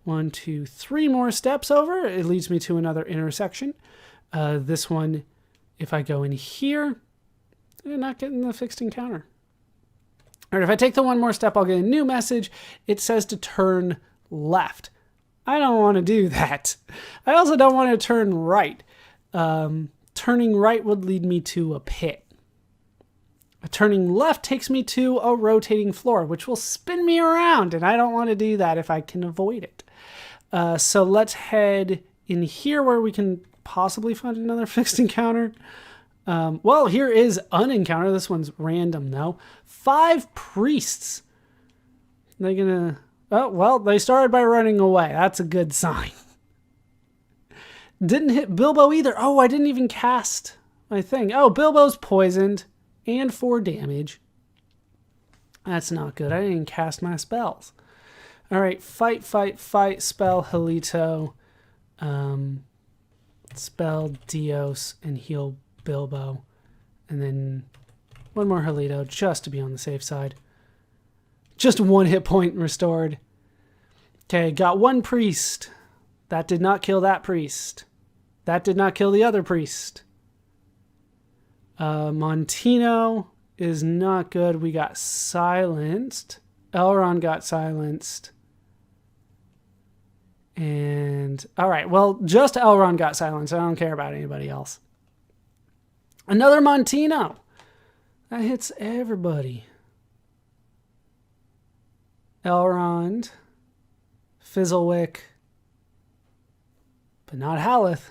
1, 2, 3 more steps over, it leads me to another intersection. This one, if I go in here, I'm not getting the fixed encounter. All right, if I take the one more step, I'll get a new message. It says to turn left. I don't want to do that. I also don't want to turn right. Turning right would lead me to a pit. Turning left takes me to a rotating floor, which will spin me around, and I don't want to do that if I can avoid it. So let's head in here where we can possibly find another fixed encounter. Well, here is an encounter. This one's random, though. 5 priests. They're gonna... Oh, well, they started by running away. That's a good sign. Didn't hit Bilbo either. Oh, I didn't even cast my thing. Oh, Bilbo's poisoned and 4 damage. That's not good. I didn't even cast my spells. All right, fight, fight, fight. Spell Halito. Spell Dios and heal Bilbo. And then 1 more Halito just to be on the safe side. Just 1 hit point restored. Okay, got 1 priest. That did not kill that priest. That did not kill the other priest. Montino is not good. We got silenced. Elrond got silenced. And, all right, well, just Elrond got silenced. I don't care about anybody else. Another Montino. That hits everybody. Elrond. Fizzlewick. But not Haleth.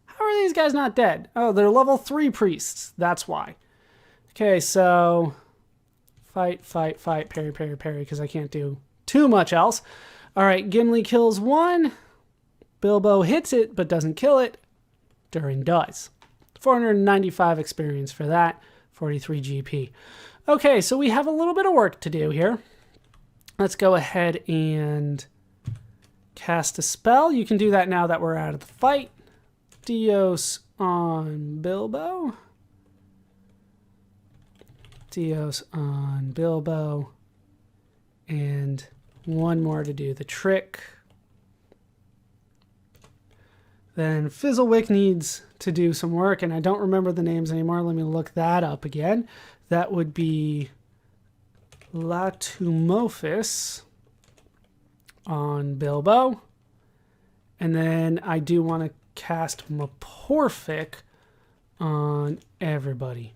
How are these guys not dead? Oh, they're level 3 priests. That's why. Okay, so... Fight, fight, fight. Parry, parry, parry, because I can't do too much else. All right, Gimli kills 1. Bilbo hits it, but doesn't kill it. Durin does. 495 experience for that. 43 GP. Okay, so we have a little bit of work to do here. Let's go ahead and cast a spell. You can do that now that we're out of the fight. Dios on Bilbo. Dios on Bilbo. And 1 more to do the trick. Then Fizzlewick needs to do some work, and I don't remember the names anymore. Let me look that up again. That would be Latumophis on Bilbo. And then I do want to cast Meporphic on everybody.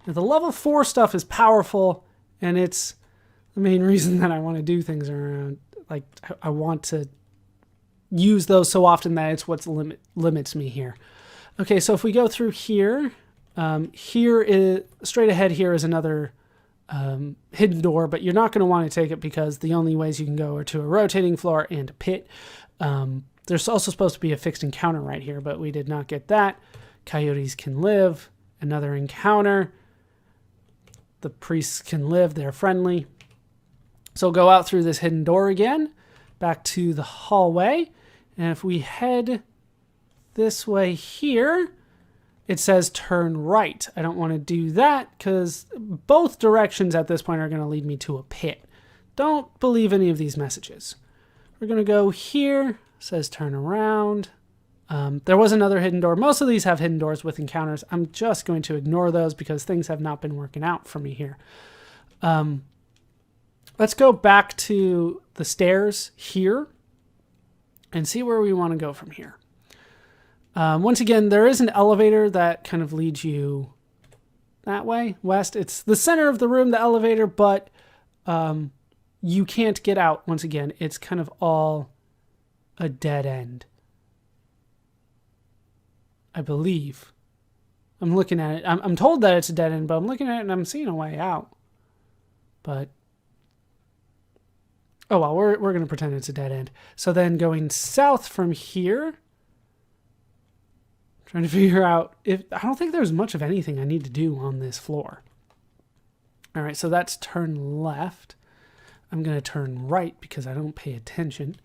Now, the level 4 stuff is powerful, and it's the main reason that I want to do things around. Like, I want to use those so often that it's what limits me here. Okay, so if we go through here, here is straight ahead. Here is another hidden door, but you're not going to want to take it because the only ways you can go are to a rotating floor and a pit. There's also supposed to be a fixed encounter right here, but we did not get that. Coyotes can live. Another encounter. The priests can live. They're friendly. So go out through this hidden door again, back to the hallway. And if we head this way here, it says turn right. I don't want to do that because both directions at this point are going to lead me to a pit. Don't believe any of these messages. We're going to go here. It says turn around. There was another hidden door. Most of these have hidden doors with encounters. I'm just going to ignore those because things have not been working out for me here. Let's go back to the stairs here and see where we want to go from here. Once again, there is an elevator that kind of leads you that way, west. It's the center of the room, the elevator, but you can't get out. Once again, it's kind of all a dead end, I believe. I'm looking at it. I'm told that it's a dead end, but I'm looking at it and I'm seeing a way out. But oh well, we're going to pretend it's a dead end. So then going south from here, trying to figure out if I don't think there's much of anything I need to do on this floor. All right, so that's turn left. I'm going to turn right because I don't pay attention.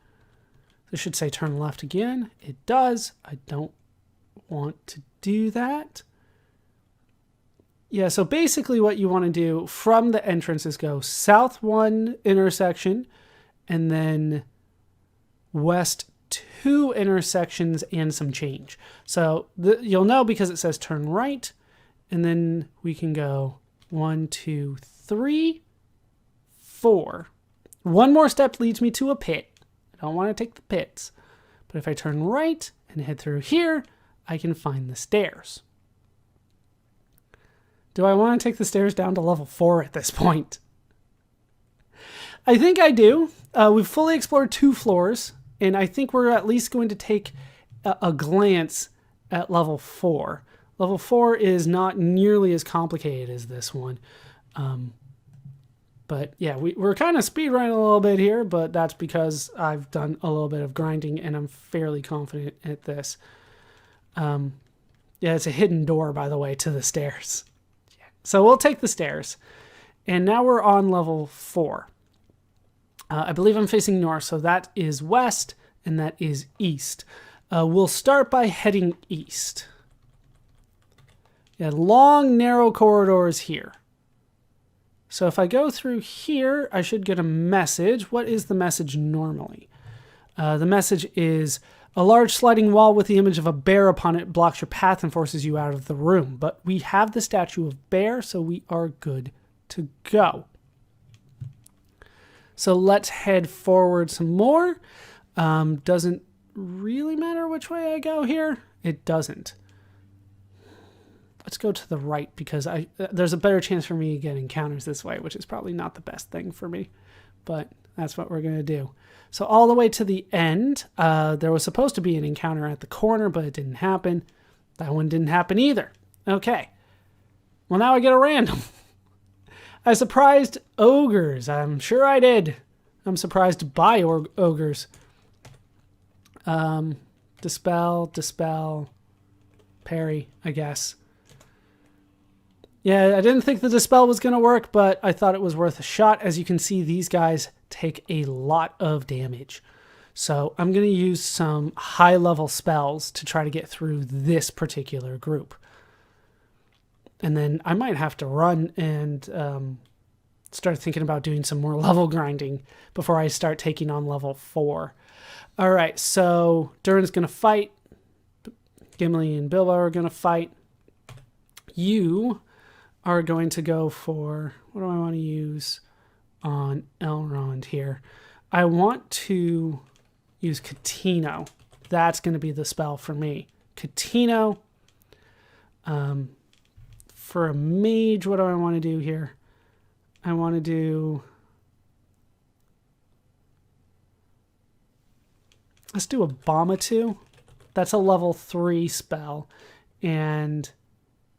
This should say turn left again. It does. I don't want to do that. Yeah, so basically what you want to do from the entrance is go south 1 intersection and then west 2 intersections and some change. So you'll know because it says turn right, and then we can go 1, 2, 3, 4. One more step leads me to a pit. I don't want to take the pits. But if I turn right and head through here, I can find the stairs. Do I want to take the stairs down to level 4 at this point? I think I do. We've fully explored 2 floors, and I think we're at least going to take a glance at level 4. Level 4 is not nearly as complicated as this one. But yeah, we're kind of speedrunning a little bit here, but that's because I've done a little bit of grinding and I'm fairly confident at this. Yeah, it's a hidden door, by the way, to the stairs. Yeah. So we'll take the stairs. And now we're on level 4. I believe I'm facing north, so that is west and that is east. We'll start by heading east. Yeah, long, narrow corridors here. So if I go through here, I should get a message. What is the message normally? The message is a large sliding wall with the image of a bear upon it blocks your path and forces you out of the room. But we have the statue of bear, so we are good to go. So let's head forward some more. Doesn't really matter which way I go here. It doesn't. Let's go to the right because there's a better chance for me to get encounters this way, which is probably not the best thing for me. But that's what we're going to do. So all the way to the end, there was supposed to be an encounter at the corner, but it didn't happen. That one didn't happen either. Okay. Well, now I get a random. I surprised ogres. I'm sure I did. I'm surprised by ogres. Dispel, parry, I guess. Yeah, I didn't think the dispel was going to work, but I thought it was worth a shot. As you can see, these guys take a lot of damage. So I'm going to use some high-level spells to try to get through this particular group. And then I might have to run and start thinking about doing some more level grinding before I start taking on level 4. All right, so Durin's going to fight. Gimli and Bilbo are going to fight. You are going to go for, what do I want to use on Elrond here? I want to use Catino. That's going to be the spell for me. Catino. For a mage, what do I want to do here? I want to do... Let's do Abominatu. That's a level 3 spell, and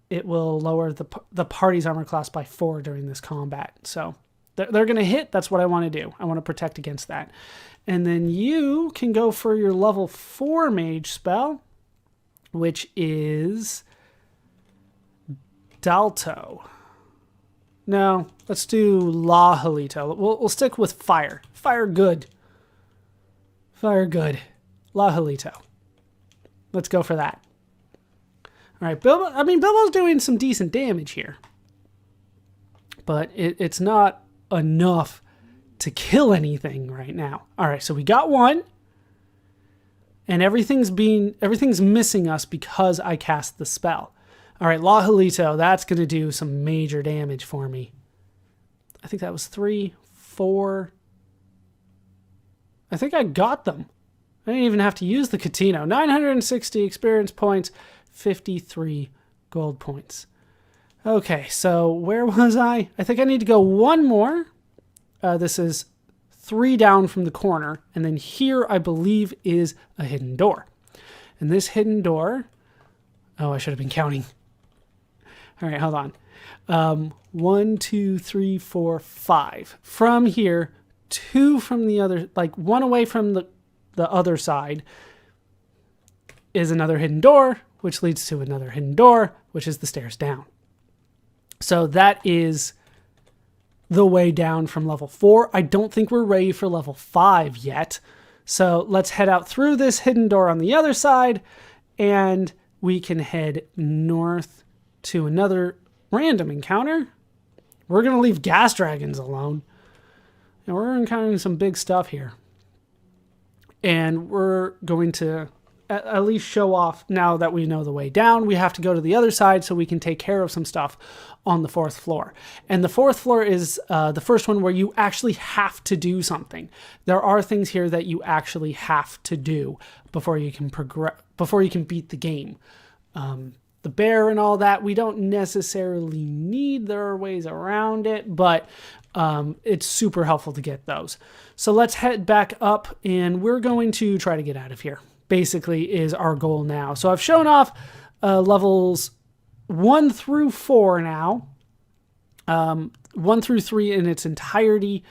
it will lower the party's armor class by 4 during this combat. So they're going to hit. That's what I want to do. I want to protect against that. And then you can go for your level 4 mage spell, which is Dalto. No, let's do La Halito. We'll stick with fire. Fire good. Fire good. La Halito. Let's go for that. All right, Bilbo. I mean, Bilbo's doing some decent damage here, but it's not enough to kill anything right now. All right, so we got one, and everything's missing us because I cast the spell. All right, La Halito, that's going to do some major damage for me. I think that was 3, 4. I think I got them. I didn't even have to use the Catino. 960 experience points, 53 gold points. Okay, so where was I? I think I need to go one more. This is 3 down from the corner. And then here, I believe, is a hidden door. And this hidden door... Oh, I should have been counting. All right, hold on. 1, 2, 3, 4, 5. From here, 2 from the other... Like, 1 away from the other side is another hidden door, which leads to another hidden door, which is the stairs down. So that is the way down from level 4. I don't think we're ready for level 5 yet. So let's head out through this hidden door on the other side, and we can head north to another random encounter. We're going to leave gas dragons alone. And we're encountering some big stuff here. And we're going to at least show off, now that we know the way down, we have to go to the other side so we can take care of some stuff on the 4th floor. And the 4th floor is the first one where you actually have to do something. There are things here that you actually have to do before you can progress, before you can beat the game. The bear and all that, we don't necessarily need. There are ways around it, but it's super helpful to get those. So let's head back up, and we're going to try to get out of here. Basically is our goal now. So I've shown off levels 1 through 4 now. 1 through 3 in its entirety.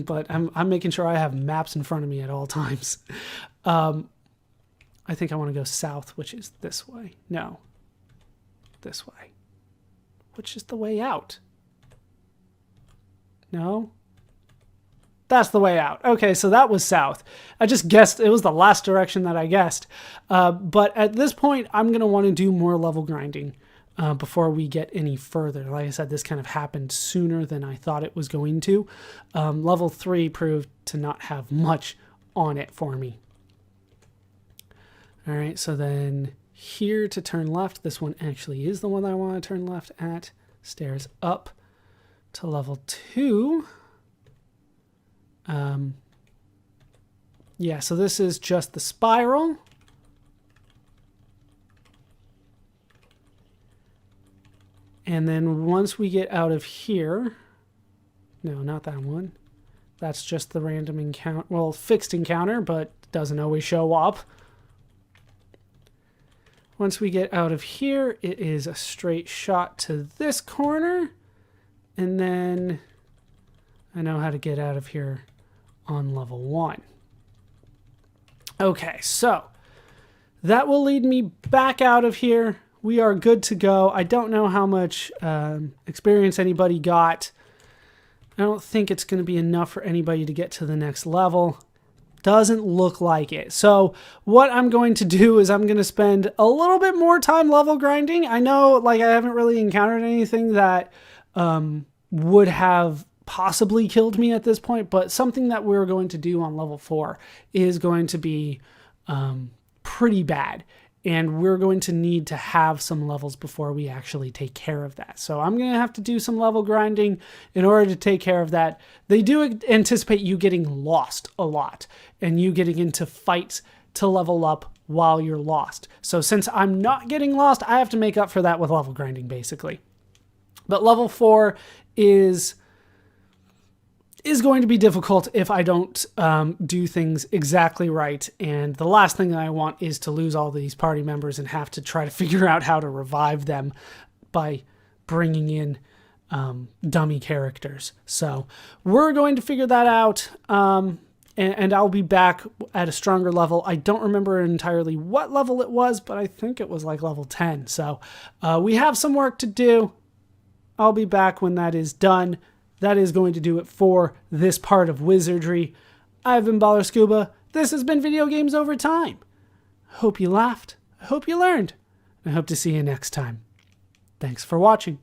But I'm making sure I have maps in front of me at all times. I think I want to go south, which is this way. No. This way. Which is the way out? No? That's the way out. Okay, so that was south. I just guessed. It was the last direction that I guessed. But at this point, I'm going to want to do more level grinding before we get any further. Like I said, this kind of happened sooner than I thought it was going to. Level 3 proved to not have much on it for me. All right, so then here to turn left. This one actually is the one I want to turn left at. Stairs up to level 2. Yeah, so this is just the spiral. And then once we get out of here, no, not that one. That's just the random encounter, well, fixed encounter, but doesn't always show up. Once we get out of here, it is a straight shot to this corner. And then I know how to get out of here on level 1. Okay, so that will lead me back out of here. We are good to go. I don't know how much experience anybody got. I don't think it's going to be enough for anybody to get to the next level. Doesn't look like it. So what I'm going to do is I'm going to spend a little bit more time level grinding. I know, like, I haven't really encountered anything that would have possibly killed me at this point, but something that we're going to do on level 4 is going to be pretty bad. and we're going to need to have some levels before we actually take care of that. So I'm going to have to do some level grinding in order to take care of that. They do anticipate you getting lost a lot and you getting into fights to level up while you're lost. So since I'm not getting lost, I have to make up for that with level grinding, basically. But level 4 is going to be difficult if I don't do things exactly right. And the last thing that I want is to lose all these party members and have to try to figure out how to revive them by bringing in dummy characters. So we're going to figure that out. And I'll be back at a stronger level. I don't remember entirely what level it was, but I think it was like level 10. So we have some work to do. I'll be back when that is done. That is going to do it for this part of Wizardry. I've been ballerscuba. This has been Video Games Over Time. Hope you laughed. I hope you learned. I hope to see you next time. Thanks for watching.